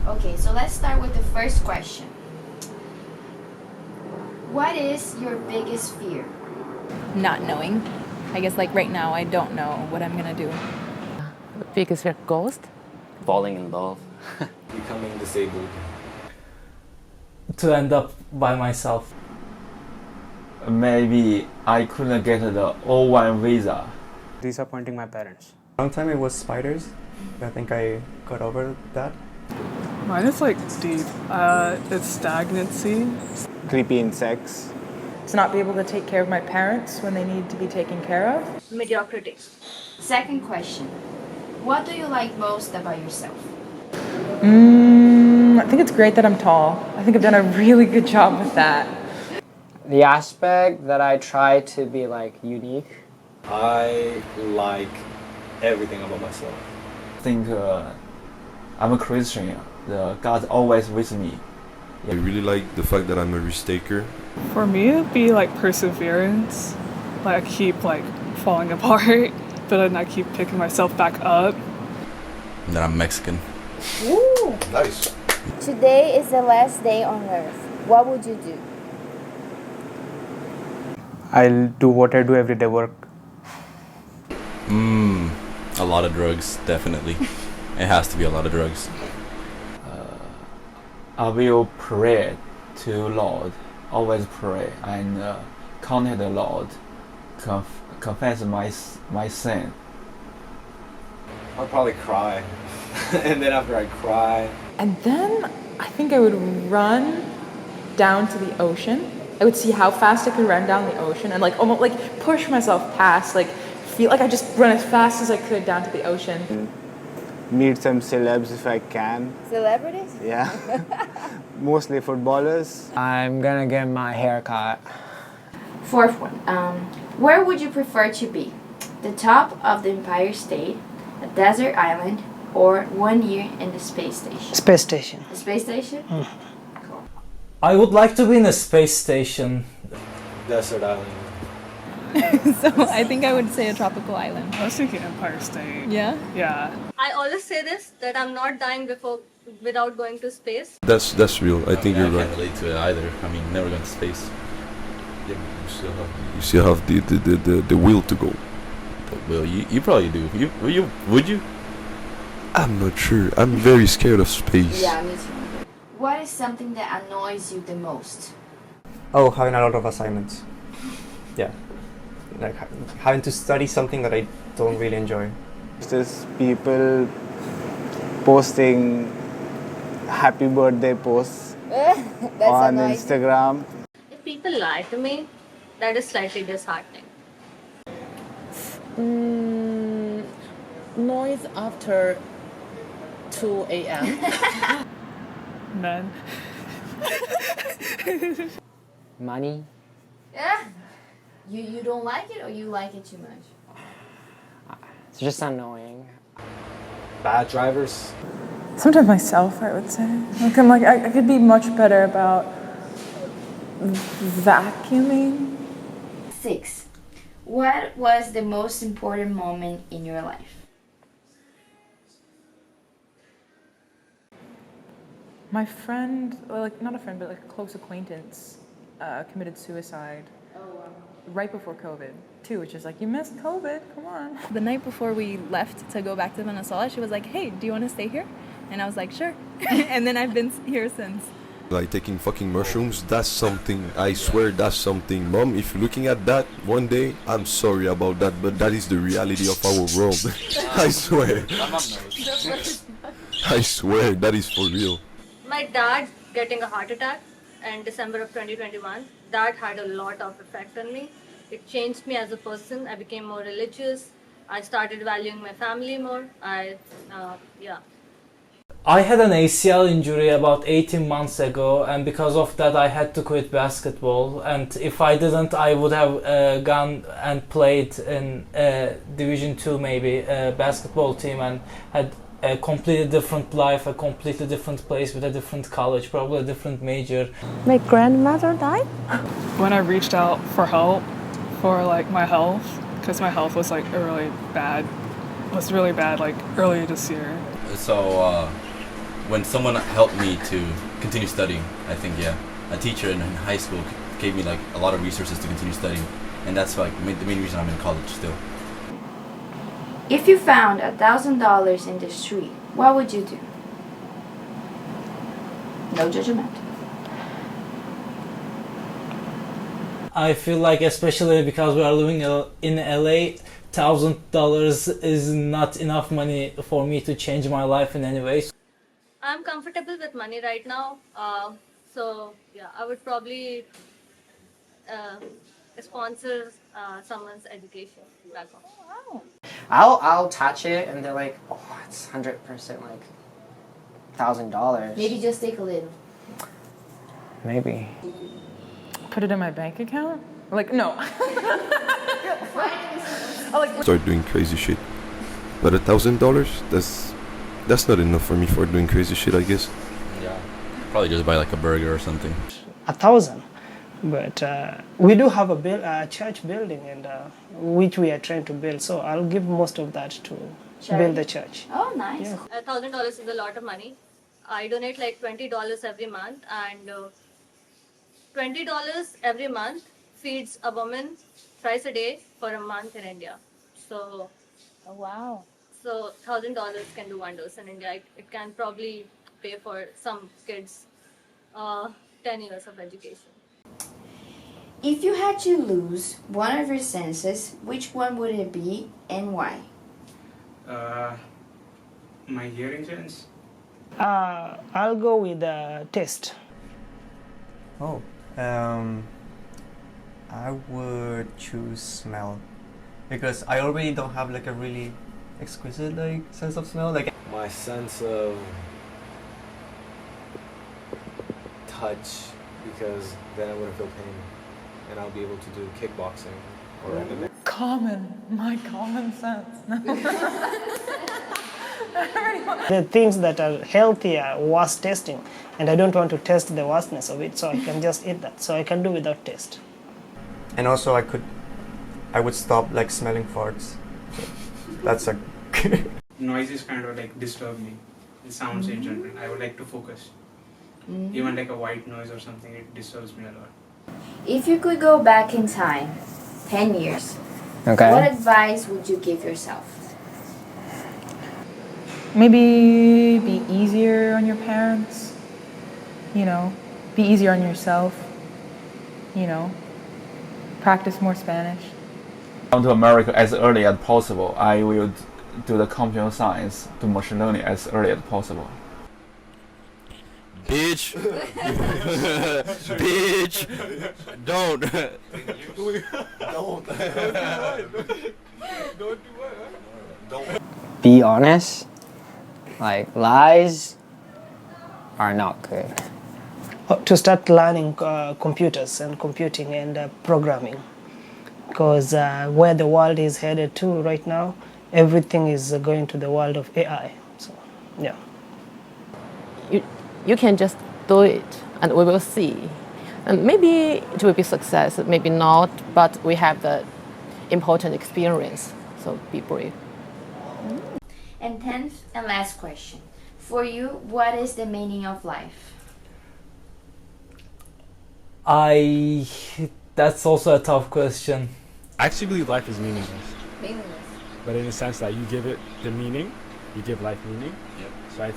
Okay, so let's start with the first question. What is your biggest fear? Not knowing. I guess like right now I don't know what I'm gonna do. Biggest fear, ghost? Falling in love. Becoming disabled. To end up by myself. Maybe I couldn't get the O1 visa. Disappointing my parents. Long time it was spiders. I think I got over that. Mine is like deep. It's stagnancy. Creepy insects. To not be able to take care of my parents when they need to be taken care of. Mediocrity. Second question. What do you like most about yourself? I think it's great that I'm tall. I think I've done a really good job with that. The aspect that I try to be like unique. I like everything about myself. I think I'm a Christian. God's always with me. I really like the fact that I'm a risk taker. For me, it'd be like perseverance. Like I keep like falling apart, but then I keep picking myself back up. That I'm Mexican. Ooh. Nice. Today is the last day on earth. What would you do? I'll do what I do everyday work. A lot of drugs, definitely. It has to be a lot of drugs. I will pray to Lord, always pray and contact the Lord, confess my sin. I'll probably cry. And then after I cry... And then I think I would run down to the ocean. I would see how fast I could run down the ocean and like almost like push myself past, like feel like I just run as fast as I could down to the ocean. Meet some celebs if I can. Celebrities? Yeah. Mostly footballers. I'm gonna get my hair cut. Fourth one. Where would you prefer to be? The top of the Empire State, a desert island, or 1 year in the space station? Space station. The space station? Cool. I would like to be in a space station. Desert island. So I think I would say a tropical island. I was thinking Empire State. Yeah? Yeah. I always say this, that I'm not dying without going to space. That's real. I think you're I right. can't relate to it either. I mean, never going to space. You still have the will to go. Well, you probably do. Would you? I'm not sure. I'm very scared of space. Yeah, me too. What is something that annoys you the most? Oh, having a lot of assignments. Yeah. Like having to study something that I don't really enjoy. Just people posting happy birthday posts on Instagram. If people lie to me, that is slightly disheartening. Noise after 2 a.m. Men. Money. Yeah. You don't like it or you like it too much? It's just annoying. Bad drivers. Sometimes myself, I would say. Like I'm like I could be much better about vacuuming. 6. What was the most important moment in your life? My friend, like not a friend, but like a close acquaintance, committed suicide. Right before COVID, too, which is like, you missed COVID, come on. The night before we left to go back to Venezuela, she was like, hey, do you want to stay here? And I was like, sure. And then I've been here since. Like taking fucking mushrooms, that's something, I swear that's something. Mom, if you're looking at that one day, I'm sorry about that, but that is the reality of our world. I swear. I swear, that is for real. My dad getting a heart attack in December of 2021, that had a lot of effect on me. It changed me as a person. I became more religious. I started valuing my family more. I had an ACL injury about 18 months ago, and because of that I had to quit basketball, and if I didn't I would have gone and played in Division 2 maybe, basketball team, and had a completely different life, a completely different place with a different college, probably a different major. My grandmother died? When I reached out for help for like my health, because my health was like really bad. It was really bad like earlier this year. So when someone helped me to continue studying, I think, yeah, a teacher in high school gave me like a lot of resources to continue studying, and that's like the main reason I'm in college still. If you found $1,000 in the street, what would you do? No judgment. I feel like, especially because we are living in LA, $1,000 is not enough money for me to change my life in any way. I'm comfortable with money right now, so yeah, I would probably sponsor someone's education back home. I'll touch it and they're like, oh, it's 100% like $1,000. Maybe just take a little. Maybe. Put it in my bank account? Like, no. Start doing crazy shit. But $1,000, that's not enough for me for doing crazy shit, I guess. Yeah. Probably just buy like a burger or something. 1,000, but we do have a church building and which we are trying to build. So I'll give most of that to build the church. Oh, nice. Yeah. $1,000 is a lot of money. I donate like $20 every month, and $20 every month feeds a woman thrice a day for a month in India. So, Oh, wow. so $1,000 can do wonders in India. It can probably pay for some kids 10 years of education. If you had to lose one of your senses, which one would it be and why? My hearing sense. I'll go with taste. Oh, I would choose smell, because I already don't have like a really exquisite like sense of smell. Like My sense of touch, because then I wouldn't feel pain, and I'll be able to do kickboxing or MMA. My common sense. The things that are healthy are worst tasting, and I don't want to taste the worstness of it, so I can just eat that. So I can do without taste. and also I would stop like smelling farts. So that's a Noises kind of like disturb me. The sounds in general. I would like to focus. Even like a white noise or something, it disturbs me a lot. If you could go back in time, 10 years, Okay. what advice would you give yourself? Maybe be easier on your parents, you know, be easier on yourself, you know, practice more Spanish. Come to America as early as possible. I will do the computer science, do machine learning as early as possible. Bitch. Bitch. Don't. Don't. Be honest. Like, lies are not good. To start learning computers and computing and programming, because where the world is headed to right now, everything is going to the world of AI. So, yeah. You can just do it, and we will see. And maybe it will be success, maybe not, but we have the important experience. So be brave. And 10th and last question. For you, what is the meaning of life? That's also a tough question. I actually believe life is meaningless. Meaningless. But in the sense that you give it the meaning, you give life meaning. Yep. So I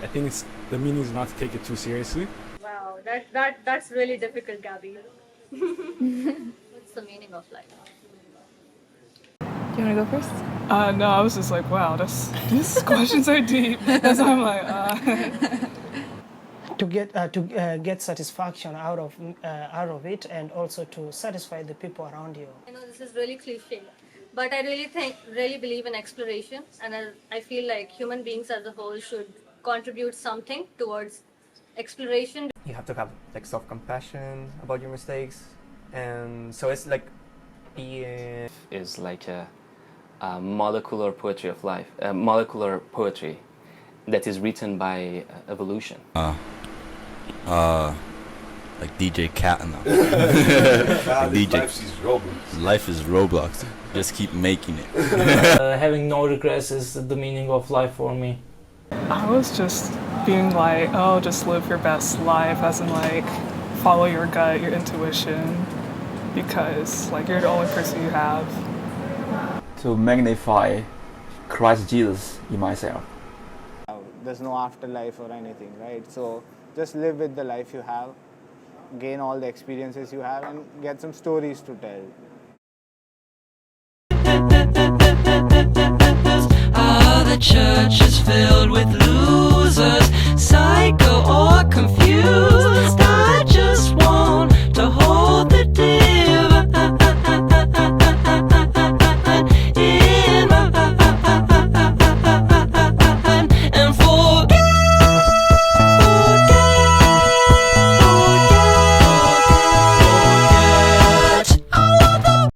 think it's the meaning is not to take it too seriously. Wow, that's really difficult, Gabby. What's the meaning of life? Do you want to go first? No, I was just like, wow, these questions are deep. That's why I'm like, To get satisfaction out of it, and also to satisfy the people around you. I know this is really cliche, but I really believe in exploration, and I feel like human beings as a whole should contribute something towards exploration. you have to have like self-compassion about your mistakes, and so it's like being is like a molecular poetry of life, a molecular poetry that is written by evolution. Like DJ Cat and Life is Roblox. Just keep making it. Having no regrets is the meaning of life for me. I was just being like, oh, just live your best life, as in like follow your gut, your intuition, because like you're the only person you have. To magnify Christ Jesus in myself. There's no afterlife or anything, right? So just live with the life you have, gain all the experiences you have, and get some stories to tell. The church is filled with